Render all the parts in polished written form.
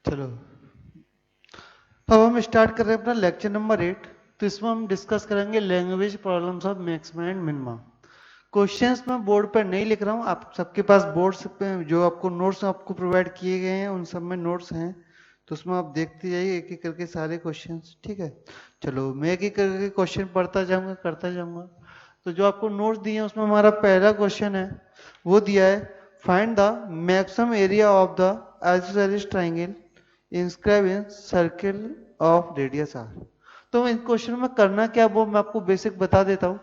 चलो, अब हम स्टार्ट कर रहे हैं अपना लेक्चर नंबर 8। तो इसमें हम डिस्कस करेंगे language problems of maxima and minima. Questions मैं बोर्ड पर नहीं लिख रहा हूँ, आप सबके पास बोर्ड्स पे जो आपको नोट्स आपको प्रोवाइड किए गए हैं उन सब में नोट्स हैं, तो उसमें आप देखते जाइए एक एक करके सारे क्वेश्चंस। ठीक है, चलो मैं एक एक करके क्वेश्चन पढ़ता जाऊंगा, करता जाऊंगा। तो जो आपको नोट्स दिए हैं उसमें हमारा पहला क्वेश्चन है, वो दिया है find the maximum area of the isosceles triangle inscribe in circle of radius R. तो इस क्वेश्चन में करना क्या वो मैं आपको बेसिक बता देता हूँ।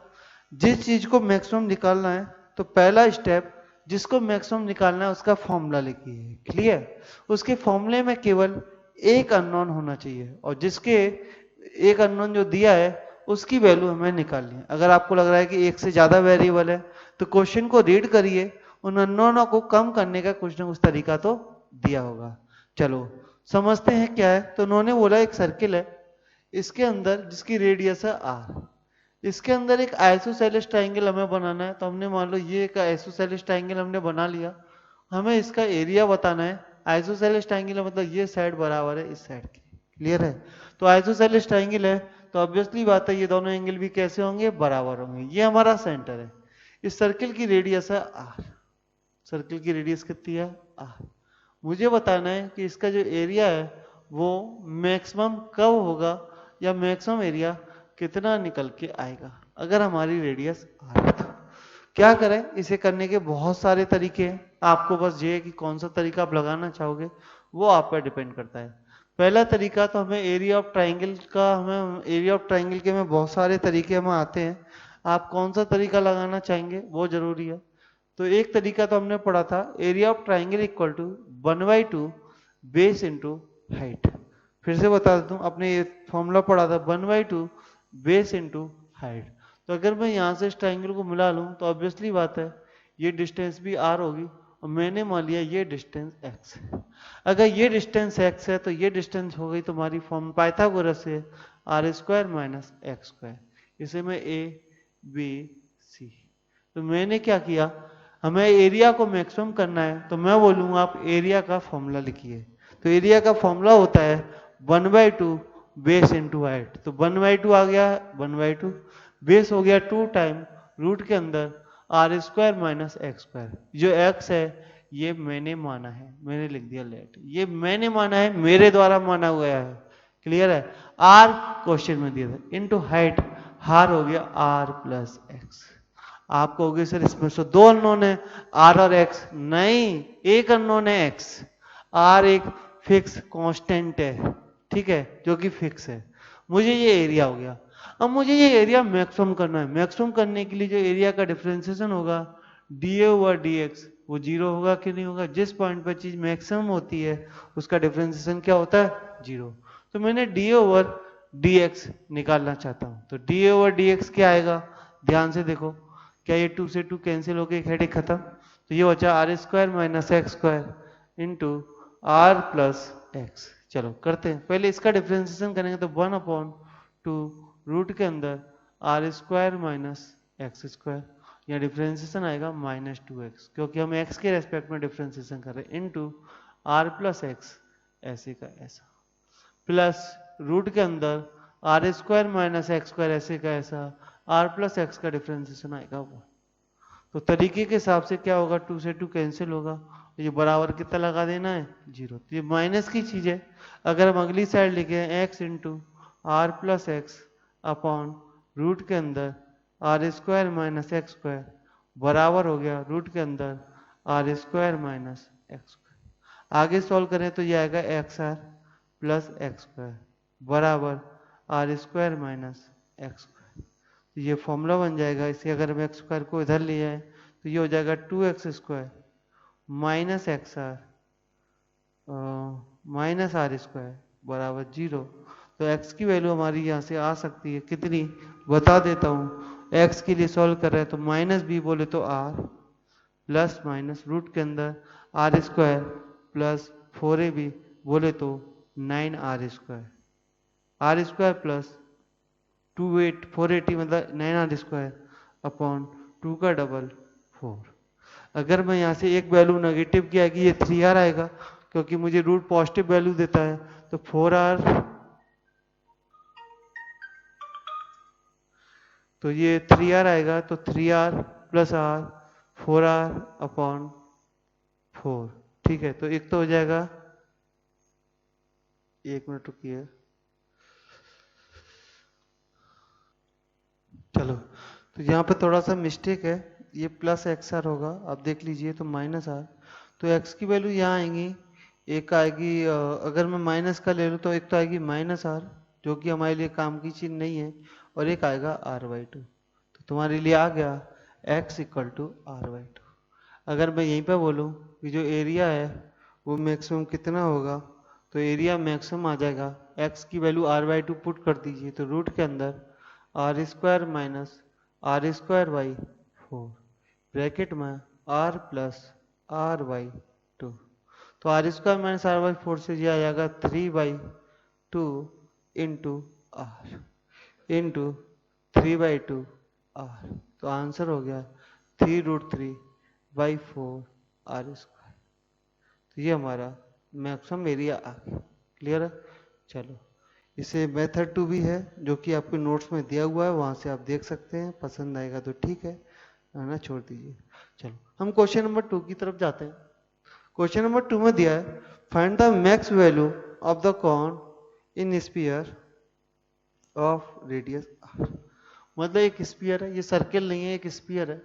जिस चीज को मैक्सिमम निकालना है तो पहला स्टेप, जिसको मैक्सिमम निकालना है उसका फॉर्मूला लिखिए। क्लियर? उसके फॉर्मूले में केवल एक अननोन होना चाहिए और जिसके एक अननोन जो दिया है उसकी वैल्यू हमें निकालनी है। अगर आपको लग रहा है कि एक से ज्यादा वेरिएबल है तो क्वेश्चन को रीड करिए, उन अननोनों को कम करने का कुछ ना कुछ तरीका तो दिया होगा। चलो समझते हैं क्या है। तो उन्होंने बोला एक सर्किल है, इसके अंदर जिसकी रेडियस है आर, इसके अंदर एक आइसोसेलेस ट्राइंगल हमें बनाना है। तो हमने मान लो ये एक आइसोसेलेस ट्राइंगल हमने बना लिया, हमें इसका एरिया बताना है। आइसोसेलेस ट्राइंगल मतलब ये साइड बराबर है इस साइड की। क्लियर है? तो आइसोसेलेस ट्राइंगल है तो ऑब्वियसली बात है ये दोनों एंगल भी कैसे होंगे, बराबर होंगे। ये हमारा सेंटर है, इस सर्किल की रेडियस है आर। सर्किल की रेडियस कितनी है, आर। मुझे बताना है कि इसका जो एरिया है वो मैक्सिमम कब होगा या मैक्सिमम एरिया कितना निकल के आएगा अगर हमारी रेडियस आर है। तो क्या करें, इसे करने के बहुत सारे तरीके हैं, आपको बस ये है कि कौन सा तरीका आप लगाना चाहोगे वो आप पर डिपेंड करता है। पहला तरीका तो हमें एरिया ऑफ ट्राइंगल का, हमें एरिया ऑफ ट्राइंगल के में बहुत सारे तरीके हमें आते हैं, आप कौन सा तरीका लगाना चाहेंगे वो जरूरी है। तो एक तरीका तो हमने पढ़ा था, area of triangle equal to 1/2 base into height. फिर से बता देता हूँ, आपने ये फॉर्मूला पढ़ा था 1/2 बेस इंटू हाइट। तो अगर मैं यहाँ से इस ट्राइंगल को मिला लूँ तो ऑब्वियसली बात है ये डिस्टेंस भी आर होगी और मैंने मान लिया ये डिस्टेंस एक्स है। अगर ये डिस्टेंस एक्स है तो ये डिस्टेंस हो गई तुम्हारी फॉर्म पाइथागोरस से R square minus x square. इसे मैं ए बी सी। तो मैंने क्या किया, हमें एरिया को मैक्सिमम करना है तो मैं बोलूंगा आप एरिया का फॉर्मूला लिखिए। तो एरिया का फॉर्मूला होता है 1/2 बेस इंटू हाइट। तो 1/2 आ गया, 1/2 बेस हो गया 2 टाइम रूट के अंदर are square minus x square. जो एक्स है ये मैंने माना है, मैंने लिख दिया लेट, ये मैंने माना है, मेरे द्वारा माना हुआ है। क्लियर है? आर क्वेश्चन में दिया था इनटू हाइट, हार हो गया आर प्लस एक्स। आप कहोगे सर इसमें तो दो अननोन है आर और एक्स, नहीं, एक अननोन है एक्स। आर एक फिक्स कांस्टेंट है, ठीक है, जो कि फिक्स है। मुझे ये एरिया हो गया, अब मुझे ये एरिया मैक्सिमम करना है। मैक्सिमम करने के लिए जो एरिया का डिफरेंशिएशन होगा D A over D x, वो जीरो होगा कि नहीं होगा? जिस पॉइंट पर चीज मैक्सिमम होती है उसका डिफरेंशिएशन क्या होता है, जीरो। तो मैंने D A over D x निकालना चाहता हूं, तो D A over D x क्या आएगा, ध्यान से देखो, क्या ये 2 से 2 कैंसिल होकर एक हेड खत्म, तो ये बचा R square minus x square into are plus X. चलो करते हैं, पहले इसका डिफरेंशिएशन करेंगे तो 1/2 रूट के अंदर are square minus x square, या डिफरेंशिएशन आएगा -2x क्योंकि हम x के रेस्पेक्ट में डिफरेंशिएशन कर रहे हैं, इंटू आर प्लस एक्स ऐसे का ऐसा, प्लस रूट के अंदर are square minus x square ऐसे का ऐसा, आर प्लस एक्स का डिफरेंशिएशन आएगा वो। तो तरीके के हिसाब से क्या होगा, 2 से 2 कैंसिल होगा, ये बराबर कितना लगा देना है, जीरो। तो ये माइनस की चीज है। अगर हम अगली साइड लिखे x into are plus x upon root के अंदर are square minus x square बराबर हो गया रूट के अंदर are square minus x square. आगे सॉल्व करें तो ये आएगा x r plus x square बराबर are square minus x square. तो ये फॉर्मूला बन जाएगा। इसे अगर हम एक्स स्क्वायर को इधर ले जाए तो ये हो जाएगा 2x square minus X R minus R square बराबर जीरो। तो x की वैल्यू हमारी यहाँ से आ सकती है कितनी, बता देता हूँ। x के लिए सॉल्व कर रहे हैं तो माइनस बी बोले तो r प्लस माइनस रूट के अंदर आर स्क्वायर प्लस 4ab बोले तो 9r square, r square plus 480 मतलब 9r स्क्वायर अपॉन 2 का डबल 4। अगर मैं यहाँ से एक वैल्यू नेगेटिव की आएगी ये 3r आएगा, क्योंकि मुझे रूट पॉजिटिव वैल्यू देता है, तो 4r, तो ये 3r आएगा, तो 3r plus r 4r upon 4। ठीक है, तो एक तो हो जाएगा, एक मिनट रुकिए, चलो, तो यहाँ पे थोड़ा सा मिस्टेक है, ये प्लस एक्स आर होगा, आप देख लीजिए, तो माइनस आर, तो एक्स की वैल्यू यहाँ आएंगी, एक आएगी अगर मैं माइनस का ले लूँ तो एक तो आएगी माइनस आर, जो कि हमारे लिए काम की चीज नहीं है, और एक आएगा r/2, तो तुम्हारे लिए आ गया x इक्वल टू r/2। अगर मैं यहीं पे बोलूँ कि जो एरिया है वो मैक्सिमम कितना होगा, तो एरिया मैक्सिमम आ जाएगा, x की वैल्यू r/2 पुट कर दीजिए, तो रूट के अंदर r² minus r² by 4, bracket में r प्लस r/2, तो r² माइनस r/4 से ये आ जाएगा 3/2 इंटू r इंटू 3/2 r, तो आंसर हो गया 3√3/4r²। तो ये हमारा मैक्सिमम एरिया आ गया। क्लियर है? चलो, इसे मेथड 2 भी है जो कि आपके नोट्स में दिया हुआ है, वहां से आप देख सकते हैं, पसंद आएगा तो ठीक है, ना छोड़ दीजिए। चलो, हम क्वेश्चन नंबर 2 की तरफ जाते हैं। क्वेश्चन नंबर 2 में दिया है, find the max value of the cone in sphere of radius r। मतलब एक स्फीयर है, ये सर्किल नहीं है, एक स्फीयर है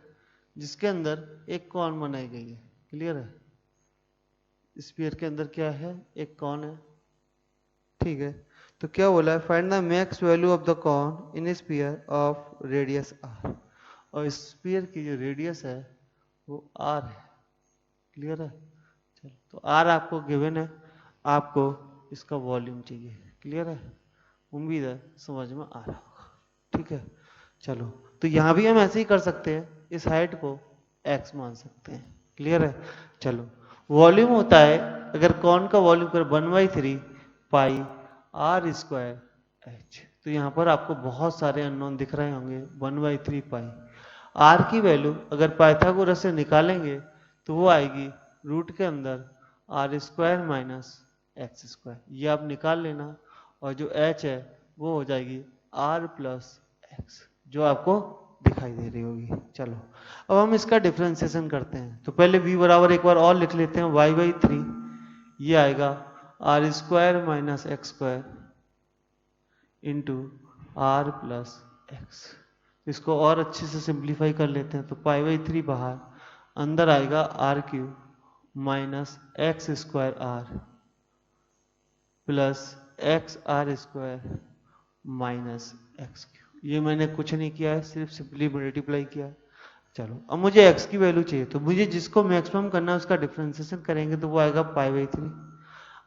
जिसके अंदर एक कॉन बनाई गई है। क्लियर है? स्फीयर के अंदर क्या है? एक कॉन है। ठीक है, तो क्या बोला है, find the max value of the cone in sphere of radius r, और स्फीयर की जो रेडियस है वो r है। क्लियर है? चलो, तो r आपको गिवन है, आपको इसका वॉल्यूम चाहिए। क्लियर है? उम्मीद है समझ में आ रहा होगा। ठीक है, चलो, तो यहां भी हम ऐसे ही कर सकते हैं, इस हाइट को x मान सकते हैं। क्लियर है? चलो, वॉल्यूम होता है, अगर कॉन का वॉल्यूम कर 1/3 पाई r² h, तो यहां पर आपको बहुत सारे अननोन दिख रहे होंगे। 1/3 पाई r की वैल्यू अगर पाइथागोरस से निकालेंगे तो वो आएगी रूट के अंदर r² माइनस x², ये आप निकाल लेना, और जो h है वो हो जाएगी r प्लस x, जो आपको दिखाई दे रही होगी। चलो, अब हम इसका डिफरेंशिएशन करते हैं, तो पहले v बराबर एक बार और लिख लेते हैं, y/3, ये आएगा r² minus x² into r plus x। इसको और अच्छे से सिंप्लीफाई कर लेते हैं, तो π/3 बाहर, अंदर आएगा r³ minus x² r plus xr² minus x³। ये मैंने कुछ नहीं किया है, सिर्फ सिंपली मल्टीप्लाई किया है। चलो, अब मुझे x की वैल्यू चाहिए, तो मुझे जिसको मैक्सिमम करना है उसका डिफरेंशिएशन करेंगे, तो वो आएगा π/3।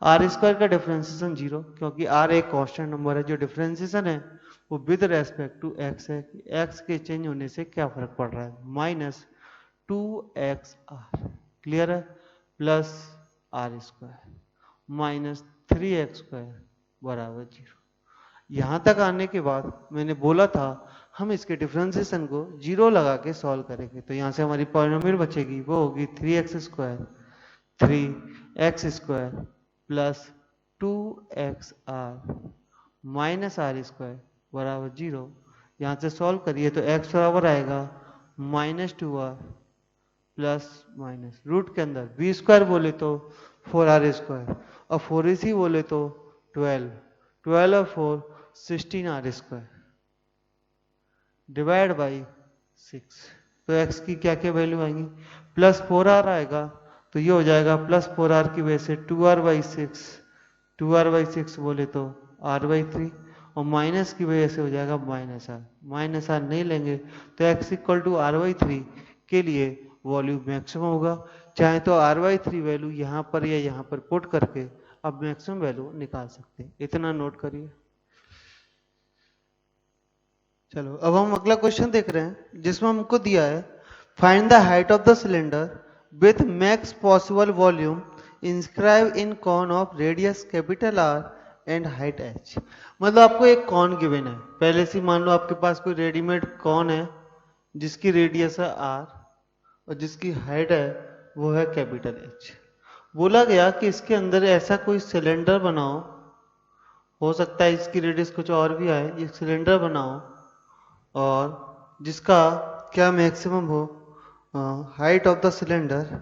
r² का डिफरेंशिएशन 0, क्योंकि r एक कांस्टेंट नंबर है। जो डिफरेंशिएशन है वो विद रेस्पेक्ट टू x है, कि x के चेंज होने से क्या फर्क पड़ रहा है, माइनस 2xr। क्लियर है? प्लस r² माइनस 3x² बराबर 0। यहां तक आने के बाद मैंने बोला था हम इसके डिफरेंशिएशन को 0 लगा के सॉल्व करेंगे, तो यहां से हमारी पॉलिनोमियल बचेगी, वो होगी 3x² 3x² plus 2xr minus r² बराबर 0। यहां से सॉल्व करिए तो x बराबर आएगा -2r प्लस माइनस रूट के अंदर b² बोले तो 4r², और 4ac बोले तो 12 और 4 16r² डिवाइड बाई 6। तो x की क्या क्या वैल्यू आएंगी, प्लस 4r आएगा, तो ये हो जाएगा प्लस 4r की वजह से 2r/6, 2r/6 बोले तो r/3, और माइनस की वजह से हो जाएगा माइनस आर नहीं लेंगे तो x इक्वल टू r/3 के लिए वॉल्यूम मैक्सिमम होगा। चाहे तो r/3 वैल्यू यहाँ पर या यहाँ पर पुट करके आप मैक्सिमम वैल्यू निकाल सकते हैं। इतना नोट करिए। चलो, अब हम अगला क्वेश्चन देख रहे हैं, जिसमें हमको दिया है, find the height of the cylinder with max possible volume inscribe in cone of radius capital R and height h। मतलब आपको एक कॉन गिवन है, पहले से मान लो आपके पास कोई रेडीमेड कॉन है जिसकी रेडियस है r और जिसकी हाइट है वो है कैपिटल H, बोला गया कि इसके अंदर ऐसा कोई सिलेंडर बनाओ, हो सकता है इसकी रेडियस कुछ और भी आए, एक सिलेंडर बनाओ और जिसका क्या मैक्सिमम हो, हाइट ऑफ द सिलेंडर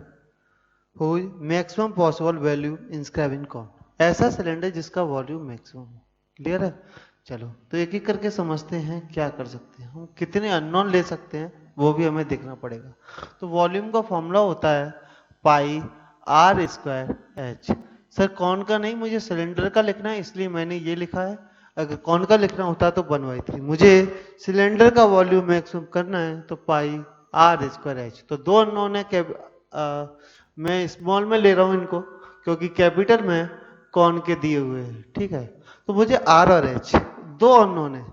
हो maximum possible value inscribe in cone. ऐसा सिलेंडर जिसका वॉल्यूम मैक्सिमम हो। क्लियर है? चलो तो एक एक करके समझते हैं क्या कर सकते हैं हम, कितने अननोन ले सकते हैं वो भी हमें देखना पड़ेगा। तो वॉल्यूम का फॉर्मूला होता है पाई आर स्क्वायर एच। सर कौन का नहीं, मुझे सिलेंडर का लिखना है इसलिए मैंने ये लिखा है। अगर कौन का लिखना होता तो 1/3। मुझे सिलेंडर का वॉल्यूम मैक्सिमम करना है तो पाई आर स्क्वायर एच। तो दो अननोन है, मैं स्मॉल में ले रहा हूं इनको क्योंकि कैपिटल में कौन के दिए हुए हैं। ठीक है, तो मुझे आर और एच दो अननोन है।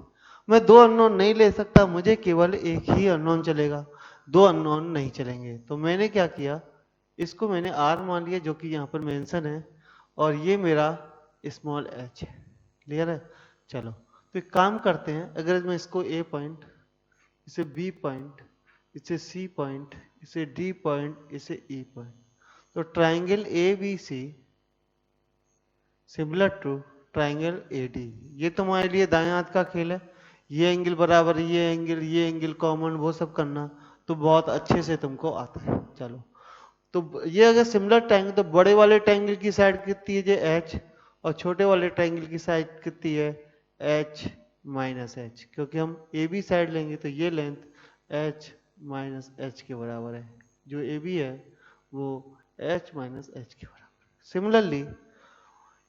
मैं दो अननोन नहीं ले सकता, मुझे केवल एक ही अननोन चलेगा, दो अननोन नहीं चलेंगे। तो मैंने क्या किया, इसको मैंने आर मान लिया जो कि यहाँ पर मेंशन है, और ये मेरा स्मॉल एच है। क्लियर है? चलो तो एक काम करते हैं, अगर मैं इसको ए पॉइंट, इसे बी पॉइंट, इसे सी पॉइंट, इसे डी पॉइंट, इसे ई पॉइंट, तो triangle A B C similar to triangle A D. ये तुम्हारे लिए दाएं हाथ का खेल है। ये एंगल बराबर, ये एंगल कॉमन, वो सब करना तो बहुत अच्छे से तुमको आता है। चलो तो ये अगर सिमिलर ट्राइंगल, तो बड़े वाले ट्राइंगल की साइड कितनी है, एच, और छोटे वाले ट्राइंगल की साइड कितनी है, एच माइनस एच। क्योंकि हम ए बी साइड लेंगे तो ये लेंथ एच माइनस एच के बराबर है। जो ए बी है वो एच माइनस एच के बराबर। सिमिलरली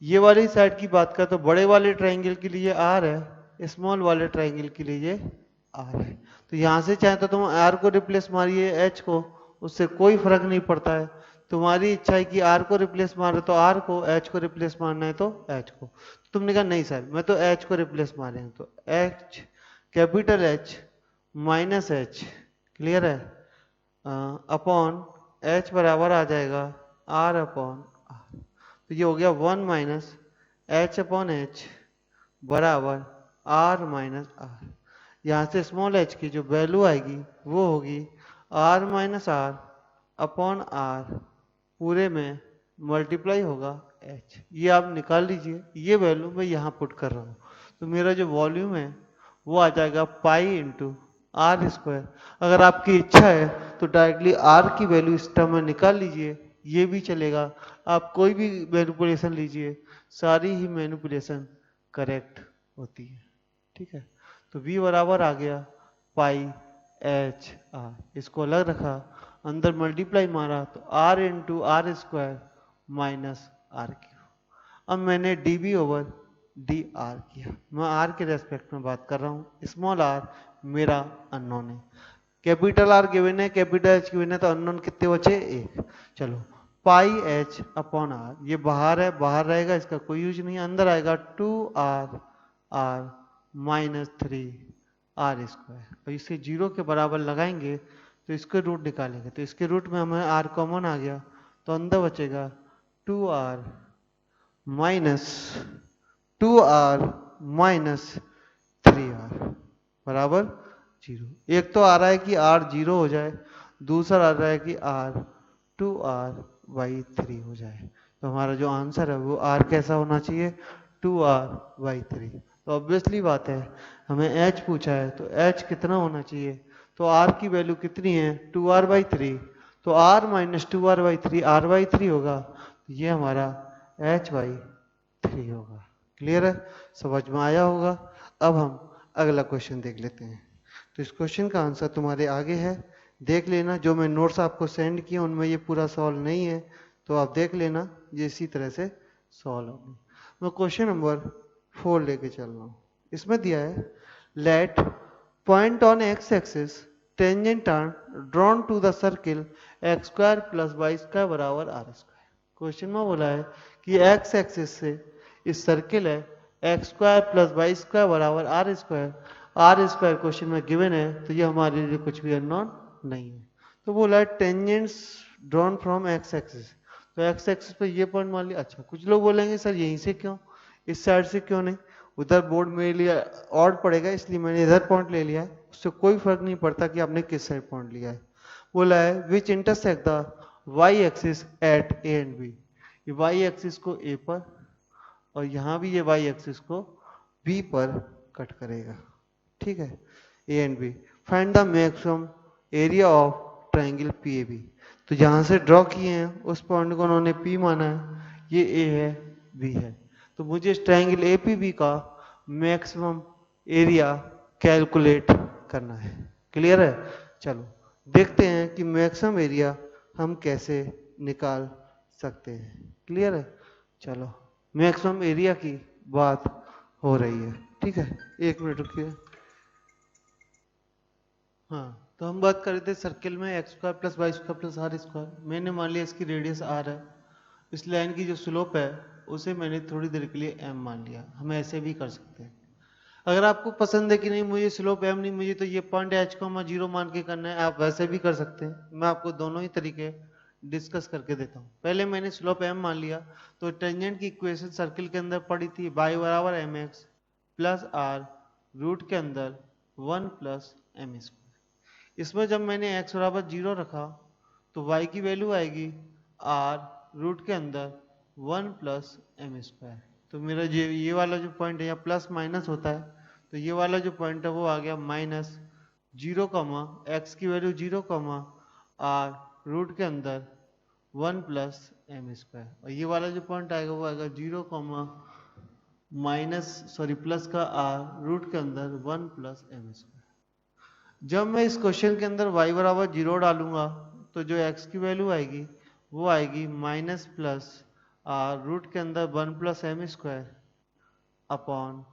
ये वाली साइड की बात कर तो बड़े वाले ट्राइंगल के लिए आर है, स्मॉल वाले ट्राइंगल के लिए ये आर है। तो यहां से चाहे तो तुम आर को रिप्लेस मारिए एच को, उससे कोई फर्क नहीं पड़ता है। तुम्हारी इच्छा है कि आर को रिप्लेस मारे तो आर को, एच को रिप्लेस मारना है तो एच को। तो तुमने कहा नहीं सर मैं तो एच को रिप्लेस मारे हैं, तो H capital H minus H, clear है, अपॉन एच बराबर आ जाएगा आर अपॉन आर। तो ये हो गया 1 माइनस एच अपॉन एच बराबर आर माइनस आर। यहाँ से स्मॉल एच की जो वैल्यू आएगी वो होगी R minus R upon R, पूरे में मल्टीप्लाई होगा एच। ये आप निकाल लीजिए, ये वैल्यू मैं यहाँ पुट कर रहा हूँ। तो मेरा जो वॉल्यूम है वो आ जाएगा पाई इंटू आर स्क्वायर। अगर आपकी इच्छा है तो डायरेक्टली आर की वैल्यू इस टर्म में निकाल लीजिए, ये भी चलेगा। आप कोई भी मैनिपुलेशन लीजिए, सारी ही मैनिपुलेशन करेक्ट होती है। ठीक है, तो v बराबर आ गया पाई एच आर। इसको अलग रखा, अंदर मल्टीप्लाई मारा तो R into R square minus R cube. अब मैंने D B over D R किया, मैं आर के रेस्पेक्ट में बात कर रहा हूँ। स्मॉल आर मेरा अननोन है, कैपिटल आर गिवन है, कैपिटल एच गिवन है, तो अननोन कितने बचे, एक। चलो पाई एच अपॉन आर, ये बाहर है, बाहर रहेगा, इसका कोई यूज नहीं, अंदर आएगा 2r are minus 3r square. और इसे जीरो के बराबर लगाएंगे तो इसके रूट निकालेंगे, तो इसके रूट में हमें r कॉमन आ गया, तो अंदर बचेगा 2r minus 2r minus 3r बराबर जीरो। एक तो आ रहा है कि r जीरो हो जाए, दूसरा आ रहा है कि r 2r/3 हो जाए। तो हमारा जो आंसर है वो r कैसा होना चाहिए, 2r/3। तो ऑब्वियसली बात है, हमें h पूछा है तो h कितना होना चाहिए, तो r की वैल्यू कितनी है 2r/3, तो r माइनस 2r/3 r/3 होगा, तो ये हमारा h/3 होगा। क्लियर है, समझ में आया होगा। अब हम अगला क्वेश्चन देख लेते हैं। तो इस क्वेश्चन का आंसर तुम्हारे आगे है, देख लेना। जो मैं नोट्स आपको सेंड किए उनमें ये पूरा सॉल्व नहीं है, तो आप देख लेना, ये इसी तरह से सॉल्व होगा। मैं क्वेश्चन नंबर 4 लेके चल रहा हूँ। इसमें दिया है let point on X axis tangent are drawn to the circle X square plus Y square बराबर आर स्क्वायर। क्वेश्चन में बोला है कि एक्स एक्सिस से इस सर्किल है x square plus Y square बराबर are square. R square question में गिवन है, तो ये हमारे लिए कुछ भी अननोन नहीं है। तो बोला है tangents drawn from x axis, तो एक्स एक्सिस पे ये पॉइंट मान लिया। अच्छा, कुछ लोग बोलेंगे सर यहीं से क्यों, इस साइड से क्यों नहीं, उधर बोर्ड मेरे लिए ऑड पड़ेगा इसलिए मैंने इधर पॉइंट ले लिया है, उससे कोई फर्क नहीं पड़ता कि आपने किस साइड पॉइंट लिया है। बोला है which intersect the Y axis at A and B. ये वाई एक्सिस को ए पर और यहाँ भी ये वाई एक्सिस को बी पर कट करेगा। ठीक है, A and B. Find the maximum area of triangle P A B. तो जहाँ से ड्रॉ किए हैं उस पॉइंट को उन्होंने पी माना है, ये ए है, बी है। तो मुझे इस ट्राइंगल ए पी बी का मैक्सिमम एरिया कैलकुलेट करना है। क्लियर है? चलो देखते हैं कि मैक्सिमम एरिया हम कैसे निकाल सकते हैं। क्लियर है? चलो मैक्सिमम एरिया की बात हो रही है। ठीक है, एक मिनट रुकिए। हाँ, तो हम बात कर रहे थे सर्किल में X square plus Y square plus R square. मैंने मान लिया इसकी रेडियस आर है, इस लाइन की जो स्लोप है उसे मैंने थोड़ी देर के लिए एम मान लिया। हम ऐसे भी कर सकते हैं। अगर आपको पसंद है कि नहीं मुझे स्लोप एम नहीं, मुझे तो ये पॉइंट एच को जीरो मान के करना है, आप वैसे भी कर सकते हैं। मैं आपको दोनों ही तरीके डिस्कस करके देता हूँ। पहले मैंने स्लोप एम मान लिया, तो टेंजेंट की इक्वेशन सर्किल के अंदर पड़ी थी, y बराबर M X plus R root के अंदर 1 प्लस एम स्क्वायर। इसमें जब मैंने x बराबर 0 रखा तो y की वैल्यू आएगी r रूट के अंदर 1 प्लस एम स्क्वायर। तो मेरा ये वाला जो पॉइंट है, या प्लस माइनस होता है, तो ये वाला जो पॉइंट है वो आ गया माइनस 0 कॉमा एक्स की वैल्यू 0 कॉमा आर रूट के अंदर 1 प्लस एम स्क्वायर। और ये वाला जो पॉइंट आएगा वो आएगा 0 कॉमा प्लस का आर रूट के अंदर 1 प्लस एम स्क्वायर। जब मैं इस क्वेश्चन के अंदर y बराबर 0 डालूंगा तो जो x की वैल्यू आएगी वो आएगी माइनस प्लस आर रूट के अंदर 1 plus M square upon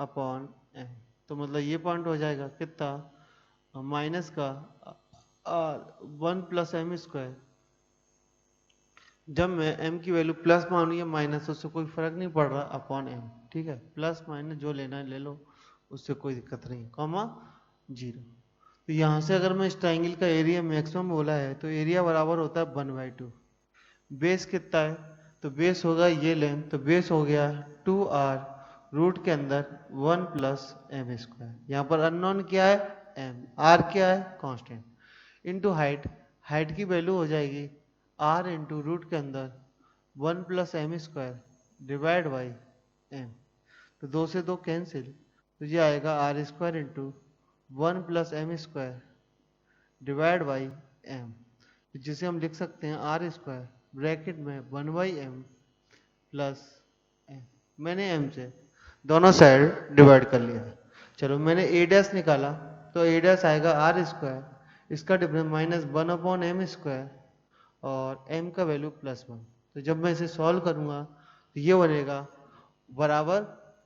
upon M. तो मतलब ये पॉइंट हो जाएगा कितना, माइनस का आर 1 प्लस एम स्क्वायर। जब मैं m की वैल्यू प्लस मानू या माइनस, उससे कोई फर्क नहीं पड़ रहा, अपॉन m। ठीक है, प्लस माइनस जो लेना है ले लो, उससे कोई दिक्कत नहीं, कॉमा 0। तो यहाँ से अगर मैं इस ट्राइंगल का एरिया मैक्सिमम बोला है तो एरिया बराबर होता है 1/2। बेस कितना है, तो बेस होगा ये लेंथ, तो बेस हो गया 2r रूट के अंदर 1 प्लस एम स्क्वायर। यहाँ पर अननोन क्या है, m, r क्या है, कांस्टेंट, इनटू हाइट। हाइट की वैल्यू हो जाएगी r इंटू रूट के अंदर 1 plus M square divide by m। तो 2 से 2 कैंसिल, तो ये आएगा R square into 1 plus M square divide by M, जिसे हम लिख सकते हैं आर स्क्वायर ब्रैकेट में 1/m प्लस एम। मैंने m से दोनों साइड डिवाइड कर लिया। चलो मैंने a डैश निकाला, तो a डैश आएगा आर स्क्वायर, इसका डिफरेंस माइनस 1/m स्क्वायर और m का वैल्यू +1। तो जब मैं इसे सॉल्व करूंगा तो ये बनेगा बराबर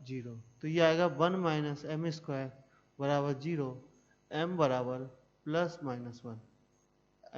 0। तो ये आएगा 1 माइनस एम स्क्वायर बराबर 0, m बराबर +-1।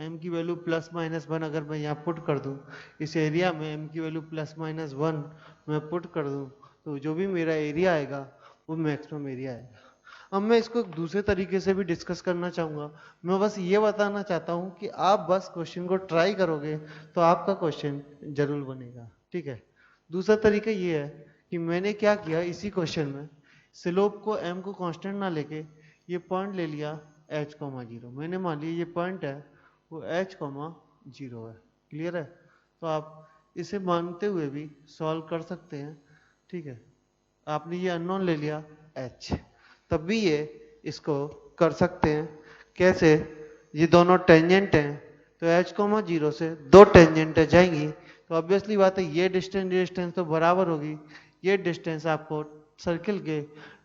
m की वैल्यू +-1 अगर मैं यहाँ पुट कर दूँ, इस एरिया में m की वैल्यू +-1 मैं पुट कर दूँ, तो जो भी मेरा एरिया आएगा वो मैक्सिमम एरिया आएगा। अब मैं इसको एक दूसरे तरीके से भी डिस्कस करना चाहूँगा। मैं बस ये बताना चाहता हूँ कि आप बस क्वेश्चन को ट्राई करोगे तो आपका क्वेश्चन जरूर बनेगा। ठीक है, दूसरा तरीका ये है कि मैंने क्या किया, इसी क्वेश्चन में स्लोप को m को कांस्टेंट ना लेके ये पॉइंट ले लिया h, 0। मैंने मान लिया ये पॉइंट है वो h, 0 है। क्लियर है? तो आप इसे मानते हुए भी सॉल्व कर सकते हैं। ठीक है, आपने ये अननोन ले लिया h, तब भी ये इसको कर सकते हैं। कैसे? ये दोनों टेंजेंट हैं, तो h, 0 से दो टेंजेंट जाएंगी, तो ऑब्वियसली बात है ये डिस्टेंस तो बराबर होगी। ये डिस्टेंस आपको सर्किल के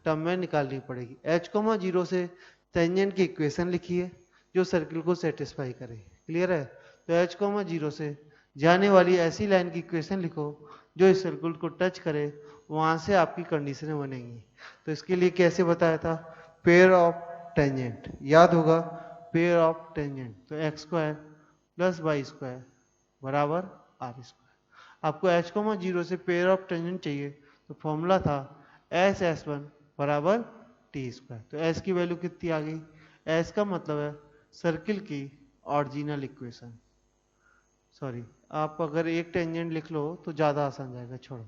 टर्म में निकालनी पड़ेगी। h, 0 से टेंजेंट की इक्वेशन लिखिए जो सर्किल को सेटिस्फाई करे। क्लियर है? तो h, 0 से जाने वाली ऐसी लाइन की इक्वेशन लिखो जो इस सर्किल को टच करे, वहां से आपकी कंडीशनें बनेंगी। तो इसके लिए कैसे बताया था, पेयर ऑफ टेंजेंट, याद होगा, पेयर ऑफ टेंजेंट। तो X square plus Y square बराबर आर स्क्वायर। आपको h, 0 से पेयर ऑफ टेंजेंट चाहिए, तो फॉर्मूला था s(s1) बराबर टी स्क्वायर। तो s की वैल्यू कितनी आ गई, s का मतलब है सर्किल की ऑरिजिनल इक्वेशन। सॉरी, आप अगर एक टेंजेंट लिख लो तो ज़्यादा आसान जाएगा, छोड़ो।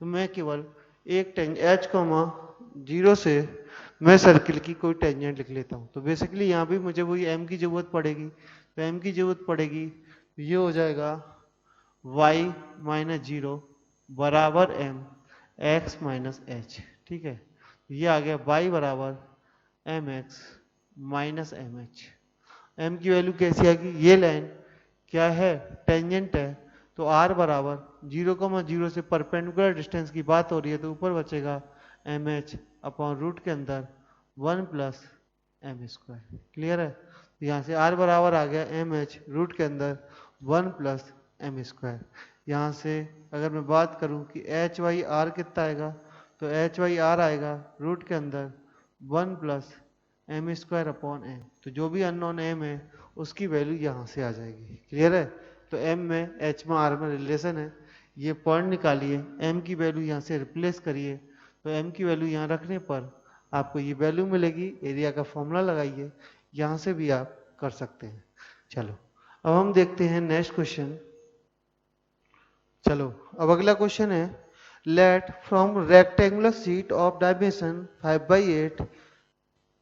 तो मैं केवल एक h, 0 से मैं सर्किल की कोई टेंजेंट लिख लेता हूँ। तो बेसिकली यहाँ भी मुझे वही m की ज़रूरत पड़ेगी, तो m की ज़रूरत पड़ेगी, ये हो जाएगा y माइनस 0 बराबर m x माइनस एच। ठीक है, ये आ गया y बराबर M X minus M H. M की वैल्यू कैसी आएगी, ये लाइन क्या है, टेंजेंट है, तो r बराबर 0,0 से परपेंडिकुलर डिस्टेंस की बात हो रही है, तो ऊपर बचेगा एम एच अपॉन रूट के अंदर 1 प्लस एम स्क्वायर। क्लियर है, तो यहाँ से r बराबर आ गया एम एच रूट के अंदर 1 प्लस एम स्क्वायर। यहाँ से अगर मैं बात करूँ कि एच वाई आर कितना आएगा, तो एच वाई आर आएगा रूट के अंदर 1 plus M square upon M. तो जो भी अननोन एम है उसकी वैल्यू यहाँ से आ जाएगी। क्लियर है, तो एम में एच में आर में रिलेशन है, ये पॉइंट निकालिए, एम की वैल्यू यहाँ से रिप्लेस करिए, तो एम की वैल्यू यहाँ रखने पर आपको ये वैल्यू मिलेगी। एरिया का फॉर्मूला लगाइए, यहाँ से भी आप कर सकते हैं। चलो अब हम देखते हैं नेक्स्ट क्वेश्चन। चलो अब अगला क्वेश्चन है, let from rectangular sheet of dimension 5/8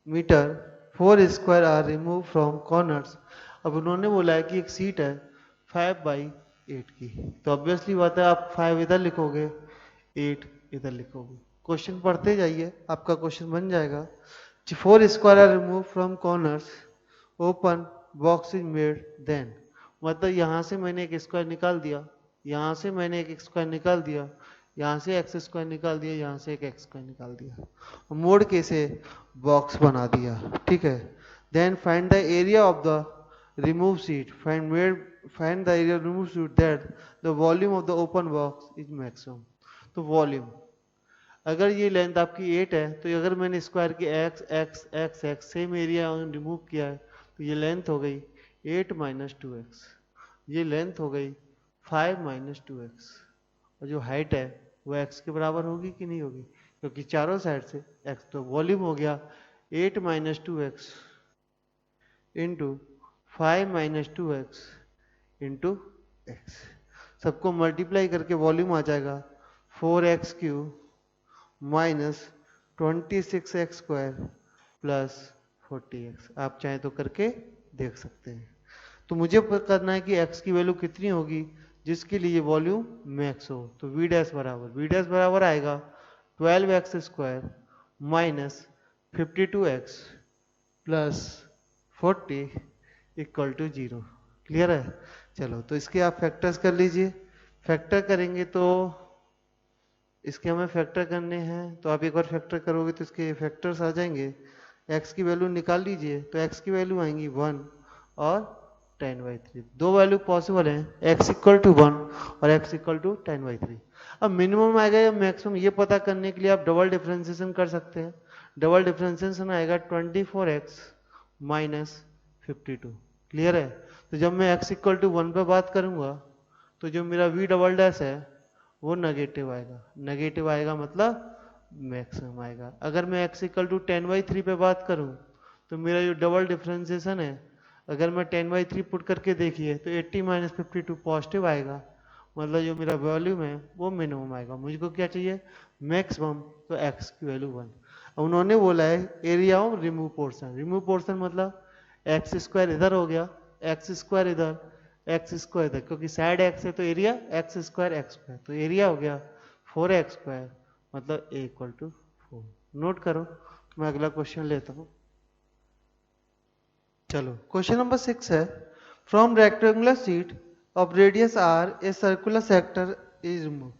metre 4 square are remove from corners. अब उन्होंने बोला है कि एक सीट है 5/8 की, तो ऑब्वियसली बात है आप 5 इधर लिखोगे 8 इधर लिखोगे। क्वेश्चन पढ़ते जाइए, आपका क्वेश्चन बन जाएगा। 4 square are remove from corners, open box is made then. मतलब यहाँ से मैंने एक स्क्वायर निकाल दिया, यहाँ से मैंने एक स्क्वायर निकाल दिया, यहाँ से एक्स स्क्वायर निकाल दिया, यहाँ से एक एक्स स्क्वायर निकाल दिया, मोड़ के से बॉक्स बना दिया। ठीक है, then find the area of the remove sheet, find the area remove sheet that the volume of the open box is maximum. तो वॉल्यूम, अगर ये लेंथ आपकी 8 है, तो अगर मैंने स्क्वायर की x x x x same area remove किया है, तो ये लेंथ हो गई 8 माइनस 2x, ये लेंथ हो गई 5 माइनस 2x, और जो हाइट है वो x के बराबर होगी कि नहीं होगी, क्योंकि चारों साइड से x, तो वॉल्यूम हो गया 8 minus 2x into 5 minus 2x into x. सबको मल्टीप्लाई करके वॉल्यूम आ जाएगा 4x³ minus 26x² plus 40x। आप चाहें तो करके देख सकते हैं। तो मुझे करना है कि x की वैल्यू कितनी होगी जिसके लिए वॉल्यूम मैक्स हो, तो v डैश बराबर आएगा 12x² minus 52x plus 40 equal to 0। Clear है, चलो तो इसके आप फैक्टर्स कर लीजिए। फैक्टर करेंगे तो इसके हमें फैक्टर करने हैं, तो आप एक बार फैक्टर करोगे तो इसके फैक्टर्स आ जाएंगे। x की वैल्यू निकाल लीजिए, तो x की वैल्यू आएंगी 1 और 10/3। दो वैल्यू पॉसिबल है, x इक्वल टू 1 और x इक्वल टू 10/3। अब मिनिमम आएगा या मैक्सिमम, ये पता करने के लिए आप डबल डिफरेंशिएशन कर सकते हैं। डबल डिफरेंशिएशन आएगा 24x माइनस 52। क्लियर है, तो जब मैं x इक्वल टू 1 पे बात करूंगा तो जो मेरा v डबल डैश है वो नेगेटिव आएगा। नेगेटिव आएगा मतलब मैक्सिमम आएगा। अगर मैं x इक्वल टू 10/3 पे बात करूं तो मेरा जो डबल डिफरेंशिएशन है, अगर मैं 10/3 पुट करके देखिए तो 80 माइनस 52 पॉजिटिव आएगा, मतलब जो मेरा वॉल्यूम है वो मिनिमम आएगा। मुझको क्या चाहिए, मैक्सिमम, तो x की वैल्यू 1। अब उन्होंने बोला है area of remove portion. Remove portion मतलब x² इधर हो गया, x² इधर, x² इधर, क्योंकि साइड x है तो एरिया x², तो एरिया हो गया 4x², मतलब a इक्वल टू 4। नोट करो, मैं अगला क्वेश्चन लेता हूं। चलो क्वेश्चन नंबर 6 है, from rectangular sheet of radius r a circular sector is remove.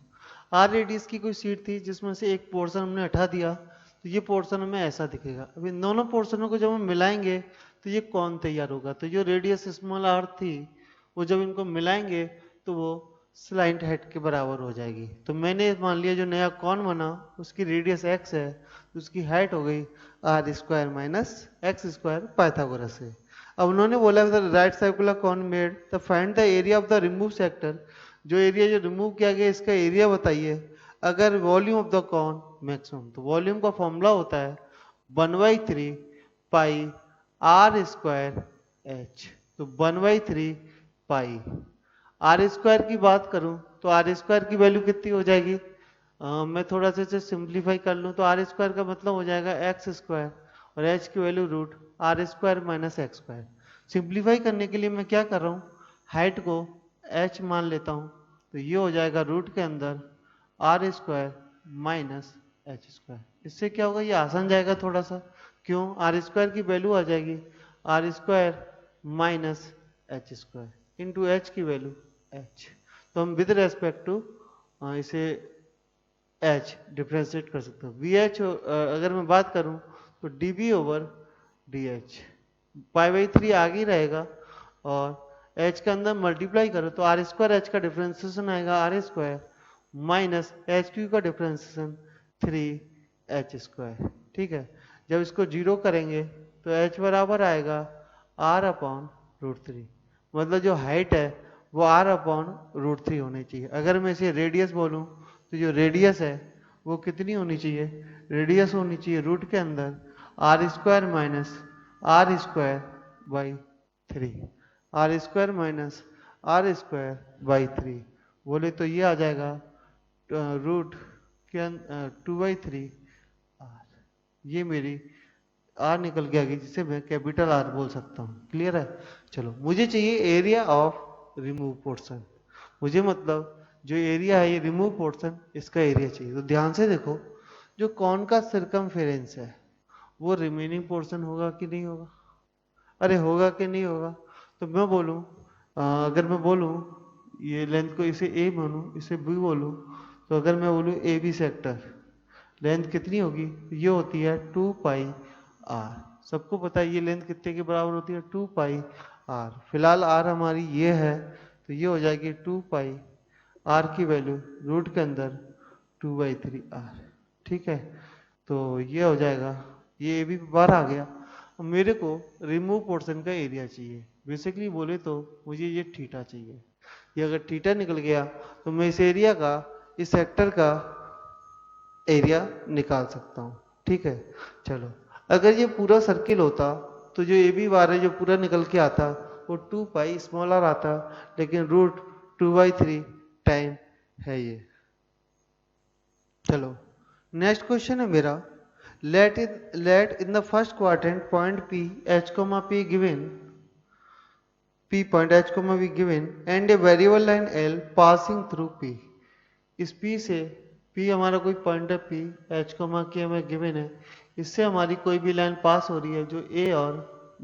r radius की कोई शीट थी जिसमें से एक पोर्शन हमने हटा दिया, तो ये पोर्शन हमें ऐसा दिखेगा। अब इन दोनों पोर्शनों को जब हम मिलाएंगे तो ये कौन तैयार होगा, तो जो रेडियस स्मॉल r थी वो जब इनको मिलाएंगे तो वो स्लाइंट हेड के बराबर हो जाएगी। तो मैंने मान लिया जो नया कौन बना उसकी रेडियस x है, तो उसकी हाइट हो गई r² माइनस x² पाइथागोरस से। अब उन्होंने बोला right circular cone made the find the area of the remove sector. जो एरिया जो रिमूव किया गया इसका एरिया बताइए। अगर volume of the cone maximum, तो वॉल्यूम का फॉर्मूला होता है 1/3 पाई r² h। तो 1/3 पाई r² की बात करूं तो r² की वैल्यू कितनी हो जाएगी, मैं थोड़ा सा इसे सिंप्लीफाई कर लूं तो r² का मतलब हो जाएगा x² और h की value root r² minus x²। Simplify करने के लिए मैं क्या कर रहा हूँ, हाइट को h मान लेता हूँ तो ये हो जाएगा रूट के अंदर are square minus H square. इससे क्या होगा, ये आसान जाएगा थोड़ा सा। क्यों? आर स्क्वायर की वैल्यू आ जाएगी R square minus H square into H की वैल्यू एच। तो हम विद रेस्पेक्ट टू इसे एच डिफ्रेंशिएट कर सकते हो। वी एच अगर मैं बात करूं तो D B over D H, pi by 3 आगे ही रहेगा और एच के अंदर मल्टीप्लाई करो तो आर स्क्वायर एच का डिफ्रेंसिएशन आएगा R square minus H cube का डिफ्रेंसिएशन 3 एच स्क्वायर। ठीक है, जब इसको जीरो करेंगे तो एच बराबर आएगा आर अपॉन रूट 3। मतलब जो हाइट है वो आर अपॉन रूट 3 होनी चाहिए। अगर मैं इसे रेडियस बोलूं तो जो रेडियस है वो कितनी होनी चाहिए? रेडियस होनी चाहिए रूट के अंदर are square minus R square by 3। R square minus R square by 3 बोले तो ये आ जाएगा रूट के 2/3 आर। ये मेरी आर निकल के आ गई जिसे मैं कैपिटल आर बोल सकता हूँ। क्लियर है? चलो, मुझे चाहिए एरिया ऑफ रिमूव पोर्शन। मुझे मतलब जो एरिया है ये रिमूव पोर्शन, इसका एरिया चाहिए। तो ध्यान से देखो, जो कौन का सर्कमफेरेंस है वो रिमेनिंग पोर्शन होगा कि नहीं होगा? अरे होगा कि नहीं होगा? तो मैं बोलूं अगर मैं बोलूं ये लेंथ को इसे ए बोलूं इसे बी बोलूं, तो अगर मैं बोलूं ए बी सेक्टर लेंथ कितनी होगी? ये होती है 2 पाई आर। सबको पता है ये लेंथ कितने के बराबर होती है? 2 पाई आर। फिलहाल आर हमारी ये है तो ये हो जाएगी 2 पाई आर की वैल्यू रूट के अंदर 2/3 आर। ठीक है, तो ये हो जाएगा, ये भी बाहर आ गया। अब मेरे को रिमूव पोर्शन का एरिया चाहिए। बेसिकली बोले तो मुझे ये थीटा चाहिए। ये अगर थीटा निकल गया तो मैं इस एरिया का, इस सेक्टर का एरिया निकाल सकता हूँ। ठीक है, चलो, अगर ये पूरा सर्किल होता तो जो ए बी बार है जो पूरा निकल के आता वो 2 पाई स्मॉल आर आता, लेकिन रूट 2/3 टाइम है ये। चलो, नेक्स्ट क्वेश्चन है मेरा, let in the first quadrant point p h comma p given p point h comma p given and a variable line l passing through p। इस p से, p हमारा कोई point है p, h comma k हमें given है, इससे हमारी कोई भी लाइन पास हो रही है जो a और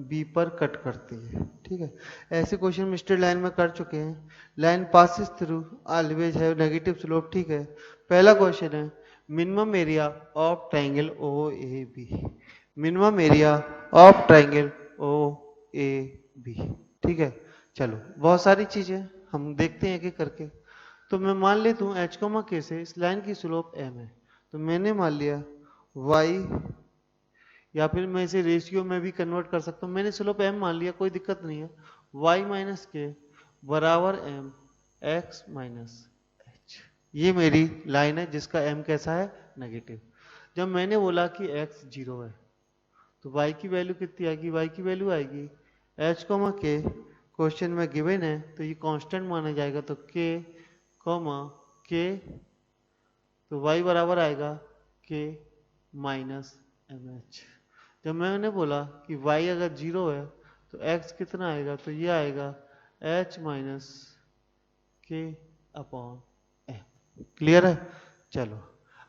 b पर कट करती है। ठीक है, ऐसे क्वेश्चन मिस्टर लाइन में कर चुके हैं। लाइन पासिस थ्रू ऑलवेज है नेगेटिव स्लोप। ठीक है, पहला क्वेश्चन है minimum area of triangle O A B. Minimum area of triangle O A B. ठीक है, चलो, बहुत सारी चीजें हम देखते हैं एक करके। तो मैं मान लेता हूँ एच कोमा के से इस लाइन की स्लोप एम है, तो मैंने मान लिया वाई, या फिर मैं इसे रेशियो में भी कन्वर्ट कर सकता हूँ। मैंने स्लोप एम मान लिया, कोई दिक्कत नहीं है। वाई माइनस के बराबर एम एक्स माइनस एच। ये मेरी लाइन है जिसका एम कैसा है? नेगेटिव। जब मैंने बोला कि एक्स 0 है तो y की वैल्यू कितनी आएगी? y की वैल्यू आएगी h कोमा के, क्वेश्चन में गिवन है तो ये कांस्टेंट माना जाएगा, तो k कोमा के, तो y बराबर आएगा k माइनस एम एच। जब मैंने बोला कि y अगर 0 है तो x कितना आएगा? तो ये आएगा h माइनस के अपॉन एम। क्लियर है? चलो,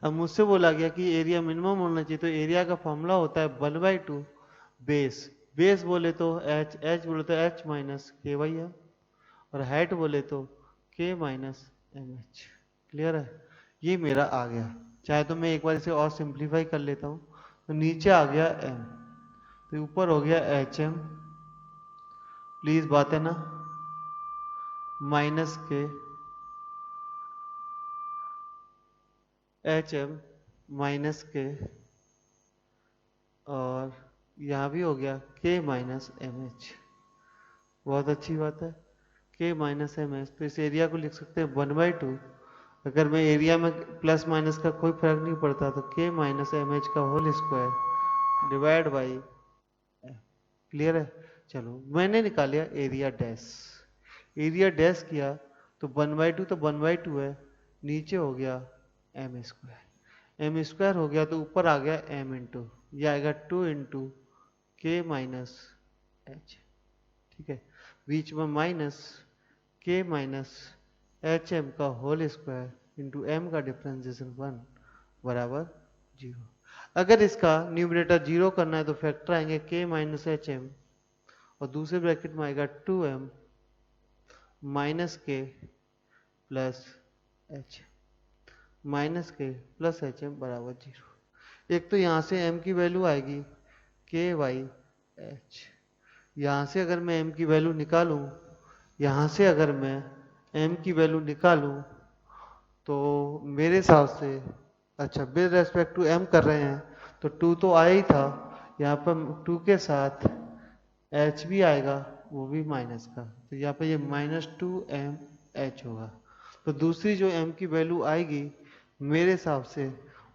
अब मुझसे बोला गया कि एरिया मिनिमम होना चाहिए, तो एरिया का फॉर्मूला होता है 1/2 बेस। बेस बोले तो एच, एच बोले तो एच माइनस के वाई है, और हाइट बोले तो K minus M H. Clear है? ये मेरा आ गया। चाहे तो मैं एक बार इसे और सिंप्लीफाई कर लेता हूँ। तो नीचे आ गया एम, तो ऊपर हो गया एच एम, प्लीज बात है ना, माइनस के एच एम माइनस के, और यहाँ भी हो गया के माइनस एम एच। बहुत अच्छी बात है, के माइनस एम एच। तो इस एरिया को लिख सकते हैं 1/2। अगर मैं एरिया में प्लस माइनस का कोई फर्क नहीं पड़ता तो के माइनस एम एच का whole square divide by. Clear है? चलो, मैंने निकालिया एरिया डैश। एरिया डैश किया तो 1/2 तो 1/2 है, नीचे हो गया एम स्क्वायर। एम स्क्वायर हो गया तो ऊपर आ गया एम इंटू, ये आएगा 2 इंटू के माइनस एच। ठीक है, बीच में माइनस के माइनस एच एम का होल स्क्वायर इंटू एम का डिफ्रेंसिएशन 1 बराबर 0। अगर इसका न्यूमरेटर 0 करना है तो फैक्टर आएंगे के माइनस एच एम और दूसरे ब्रैकेट में आएगा 2m माइनस के प्लस एच माइनस के प्लस एच एम बराबर 0। एक तो यहाँ से m की वैल्यू आएगी के वाई एच। यहाँ से अगर मैं m की वैल्यू निकालूं, यहाँ से अगर मैं m की वैल्यू निकालूं तो मेरे हिसाब से, अच्छा विद रेस्पेक्ट टू m कर रहे हैं तो 2 तो आया ही था, यहाँ पर 2 के साथ h भी आएगा, वो भी माइनस का, तो यहाँ पे ये -2m h होगा। तो दूसरी जो m की वैल्यू आएगी मेरे हिसाब से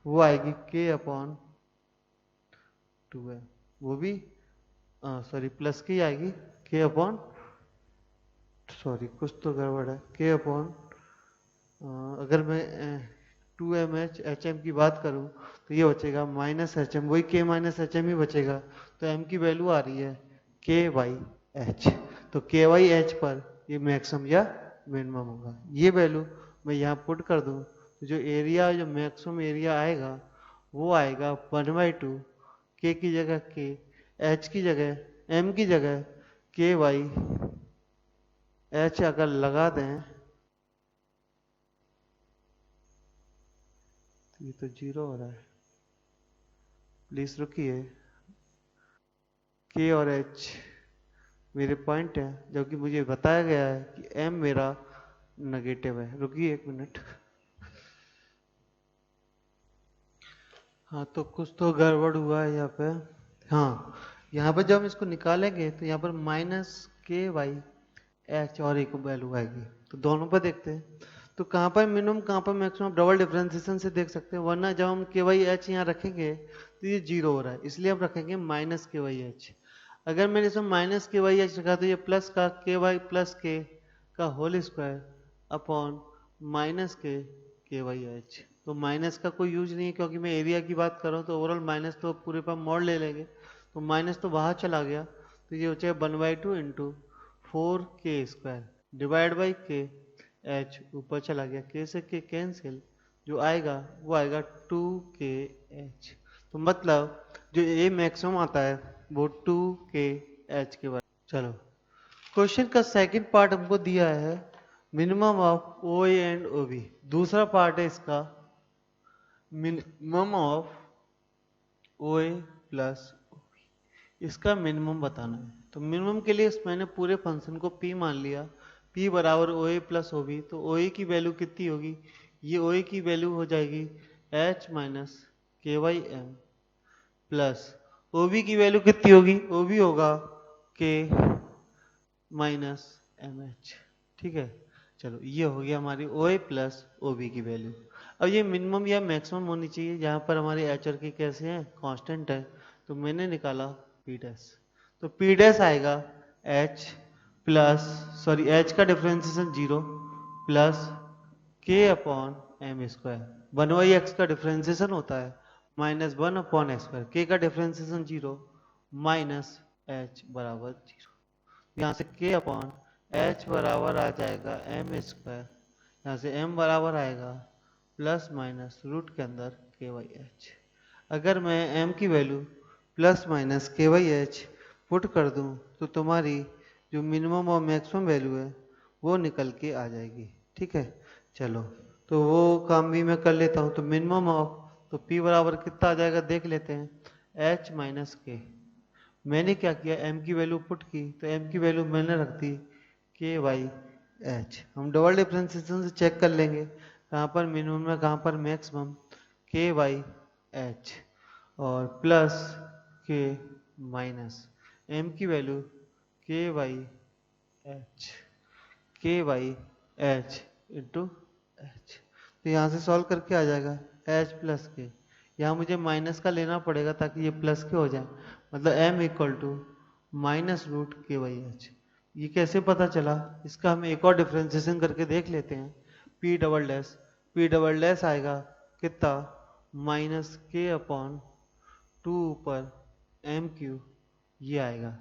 वो आएगी k अपॉन 2m, वो भी सॉरी प्लस की आएगी k अपॉन, सॉरी कुछ तो गड़बड़ है, k अपॉन अगर मैं 2mh hm की बात करूं तो ये बचेगा माइनस एच एम, वही k माइनस एच एम ही बचेगा। तो m की वैल्यू आ रही है के वाई एच, तो के वाई एच पर ये मैक्सिमम या मिनिमम होगा। ये वैल्यू मैं यहाँ पुट कर दूं तो जो एरिया, जो मैक्सिमम एरिया आएगा वो आएगा 1/2 के की जगह के, एच की जगह एम की जगह के वाई एच अगर लगा दें तो ये तो 0 हो रहा है, प्लीज रुकिए। के और एच मेरे पॉइंट है, जबकि मुझे बताया गया है कि एम मेरा नेगेटिव है। रुकिए 1 मिनट। हाँ तो कुछ तो गड़बड़ हुआ है यहाँ पे। हाँ, यहाँ पर जब हम इसको निकालेंगे तो यहाँ पर माइनस के वाई एच और एक वैल्यू आएगी, तो दोनों पर देखते हैं तो कहाँ पर मिनिमम कहाँ पर मैक्सिमम डबल डिफरेंशिएशन से देख सकते हैं, वरना जब हम के वाई एच यहाँ रखेंगे तो ये 0 हो रहा है, इसलिए हम रखेंगे माइनस के वाई एच। अगर मैंने इसमें माइनस के वाई एच रखा तो ये प्लस का के वाई प्लस के का whole square upon minus K by H. तो माइनस का कोई यूज नहीं है क्योंकि मैं एरिया की बात कर रहा हूँ, तो ओवरऑल माइनस तो पूरे पर मोड़ ले लेंगे, तो माइनस तो बाहर चला गया, तो ये हो जाएगा 1/2 इंटू 4k² डिवाइड बाई के एच, ऊपर चला गया, के से के कैंसिल, जो आएगा वो आएगा 2kh। तो मतलब जो ए मैक्सिमम आता है वो 2kh के बाद। चलो क्वेश्चन का सेकंड पार्ट हमको दिया है minimum of O A and O B. दूसरा पार्ट है इसका minimum of O A plus O B, इसका मिनिमम बताना है। तो मिनिमम के लिए मैंने पूरे फंक्शन को p मान लिया, p बराबर ओ ए प्लस ओ बी। तो ओ ए की वैल्यू कितनी होगी, ये ओ ए की वैल्यू हो जाएगी h minus K by M plus O B की वैल्यू कितनी होगी, ओ बी होगा k माइनस एम एच। ठीक है, चलो ये हो गया हमारी O A plus O B की वैल्यू। अब ये मिनिमम या मैक्सिमम होनी चाहिए, यहाँ पर हमारे एच और के कैसे हैं, कांस्टेंट है, तो मैंने निकाला पी डैश। तो पी डैश आएगा एच प्लस, सॉरी एच का डिफरेंशिएशन 0 प्लस के अपॉन एम स्क्वायर, 1/x का डिफरेंशिएशन होता है -1/x², के का डिफरेंशिएशन 0 माइनस एच बराबर 0। यहाँ से k अपॉन एच बराबर आ जाएगा एम स्क्वायर, यहाँ से m बराबर आएगा प्लस माइनस रूट के अंदर के वाई एच। अगर मैं m की value plus minus K by H put कर दूं तो तुम्हारी जो मिनिमम और मैक्सिमम वैल्यू है वो निकल के आ जाएगी। ठीक है, चलो तो वो काम भी मैं कर लेता हूँ। तो मिनिमम ऑफ, तो p बराबर कितना आ जाएगा देख लेते हैं, h माइनस के। मैंने क्या किया, m की वैल्यू पुट की, तो m की वैल्यू मैंने रख दी के वाई एच। हम डबल डिफरेंशिएशन से चेक कर लेंगे कहाँ पर मिनिमम है कहाँ पर मैक्सिमम, के वाई एच और प्लस के माइनस m की वैल्यू के वाई एच, के वाई एच इंटू एच। तो यहाँ से सॉल्व करके आ जाएगा एच प्लस के, यहाँ मुझे माइनस का लेना पड़ेगा ताकि ये प्लस के हो जाए, मतलब m equal to minus root K by H. ये कैसे पता चला, इसका हम एक और डिफ्रेंसिएशन करके देख लेते हैं। p double dash, p double dash आएगा कितना, माइनस के अपॉन 2 ऊपर एम क्यू, ये आएगा।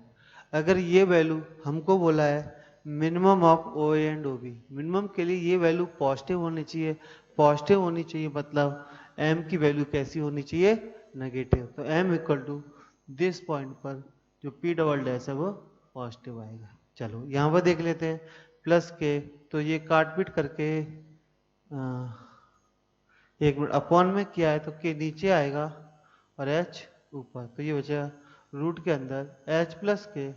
अगर ये वैल्यू हमको बोला है minimum of O A and O B. Minimum के लिए ये वैल्यू पॉजिटिव होनी चाहिए। पॉजिटिव होनी चाहिए मतलब एम की वैल्यू कैसी होनी चाहिए, नेगेटिव। तो M equal to this point पर जो पी डबल डैश है वो पॉजिटिव आएगा। चलो यहाँ पर देख लेते हैं प्लस के, तो ये काट पीट करके एक मिनट, अपॉन में किया है तो के नीचे आएगा और एच ऊपर, तो ये बचा रूट के अंदर एच प्लस के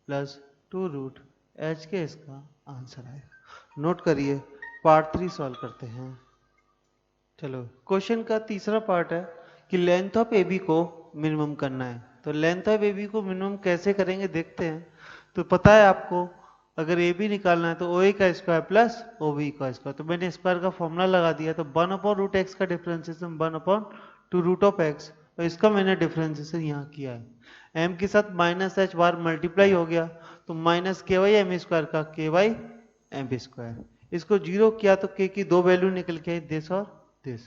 प्लस 2 रूट एच के, इसका आंसर आएगा। नोट करिए, पार्ट 3 सॉल्व करते हैं। चलो क्वेश्चन का तीसरा पार्ट है कि लेंथ ऑफ ए बी को मिनिमम करना है। तो लेंथ ऑफ ए बी को मिनिमम कैसे करेंगे देखते हैं। तो पता है आपको, अगर ए बी निकालना है तो ओ ए का स्क्वायर प्लस ओ बी का स्क्वायर, तो मैंने स्क्वायर का फॉर्मूला लगा दिया। तो 1 अपॉन रूट एक्स का differentiation 1 upon 2 root of X, तो इसका मैंने डिफरेंशिएशन यहाँ किया है। एम के साथ माइनस एच बार मल्टीप्लाई हो गया, तो minus K by M square का के वाई एम स्क्वायर। इसको जीरो किया तो के की दो वैल्यू निकल के आई, दिस और दिस।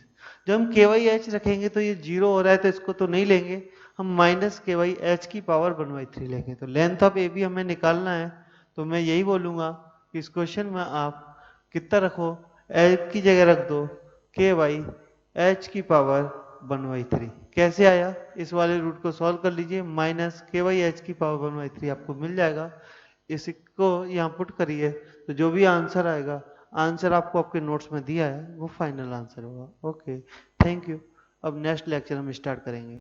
जब हम के वाई एच रखेंगे तो ये जीरो हो रहा है, तो इसको तो नहीं लेंगे हम, माइनस के वाई एच की पावर 1/3 लेंगे। तो लेंथ ऑफ ए बी हमें निकालना है, तो मैं यही बोलूंगा कि इस क्वेश्चन में आप कितना रखो, एच की जगह रख दो के वाई एच की पावर 1/3। कैसे आया, इस वाले रूट को सॉल्व कर लीजिए, माइनस के वाई एच की पावर 1/3 आपको मिल जाएगा। इसको यहाँ पुट करिए तो जो भी आंसर आएगा, आंसर आपको आपके नोट्स में दिया है वो फाइनल आंसर होगा। Okay, thank you. अब नेक्स्ट लेक्चर हम स्टार्ट करेंगे।